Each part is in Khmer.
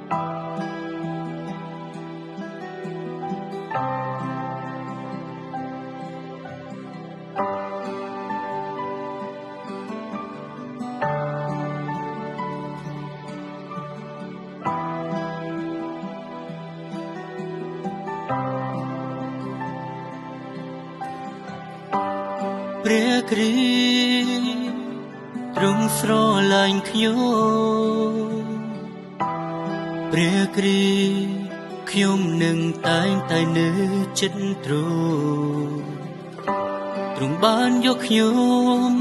ព្រះគ្រីស្ទទ្រង់ស្រឡាញ់ខ្ញុំព្រះគ្រីស្ទខ្ញុំនឹងតែងតែនៅជិតទ្រង់បានយកខ្ញុំ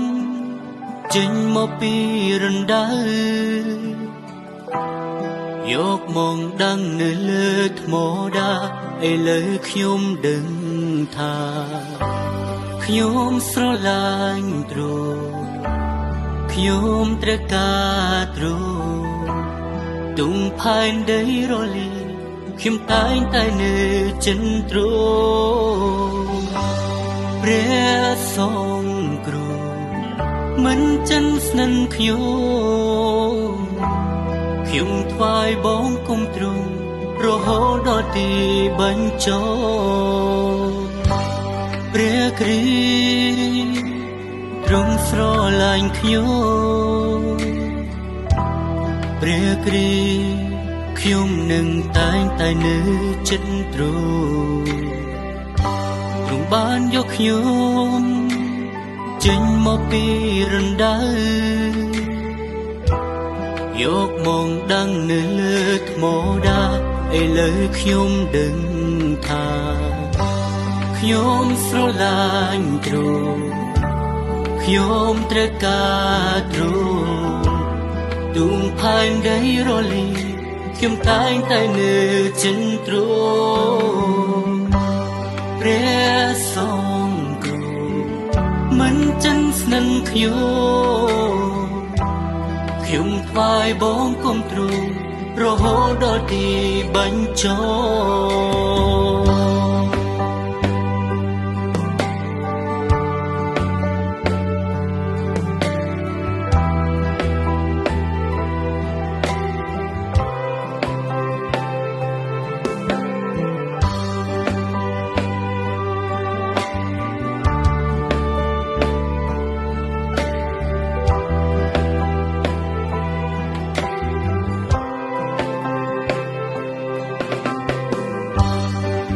ចេញមកពីរណ្ដៅយកមកដឹងនៅលើថ្មដាឥឡូវខ្ញុំដឹងថាខ្ញុំស្រឡាញ់ទ្រង់ខ្ញុំត្រូវការទ្រង់ទុំផែនដីរលីខ្ញុំតែងតែនៅចិនទ្រង់ព្រះសង្ឃគ្រូមិនចិនស្និនខ្ញុំថ្វាយបង្គំទ្រង់រហូតដល់ទីបញ្ចប់ព្រះគ្រីស្ទទ្រង់ស្រឡាញ់ខ្ញុំព្រះគ្រីស្ទខ្ញុំនឹងតែងតែនៅជិតទ្រង់បានយកខ្ញុំចេញមកពីរណ្ដៅយកមកដឹងនៅលើថ្មដាឥឡូវខ្ញុំដឹងថាខ្ញុំស្រឡាញ់ទ្រង់ខ្ញុំត្រូវការទ្រង់ទុំផែនដីរលីខ្ញុំតែងតែនៅចិនទ្រង់ព្រះសង្ឃគ្រូមិនចិនស្និនខ្ញុំថ្វាយបង្គំទ្រង់រហូតដល់ទីបញ្ចប់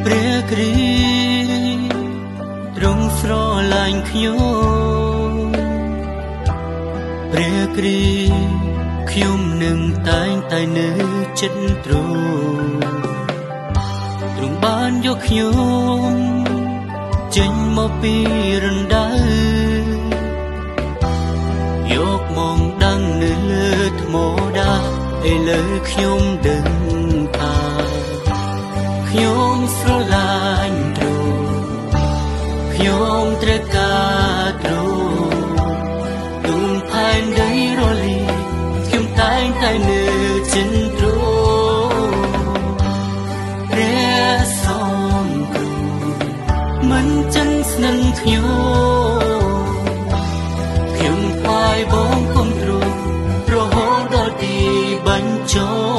ព្រះគ្រីស្ទទ្រង់ស្រឡាញ់ខ្ញុំព្រះគ្រីស្ទខ្ញុំនឹងតែងតែនៅជិតទ្រង់បានយកខ្ញុំចេញមកពីរណ្ដៅយកមកដឹងនៅលើថ្មដាឥឡូវខ្ញុំដឹងថាខ្ញុំស្រឡាញ់ទ្រង់ខ្ញុំត្រូវការទ្រង់ទុំផែនដីរលីខ្ញុំតែងតែនៅចិនទ្រង់ព្រះសង្ឃគ្រូមិនចិនស្និនខ្ញុំថ្វាយបង្គំទ្រង់រហូតដល់ទីបញ្ចប់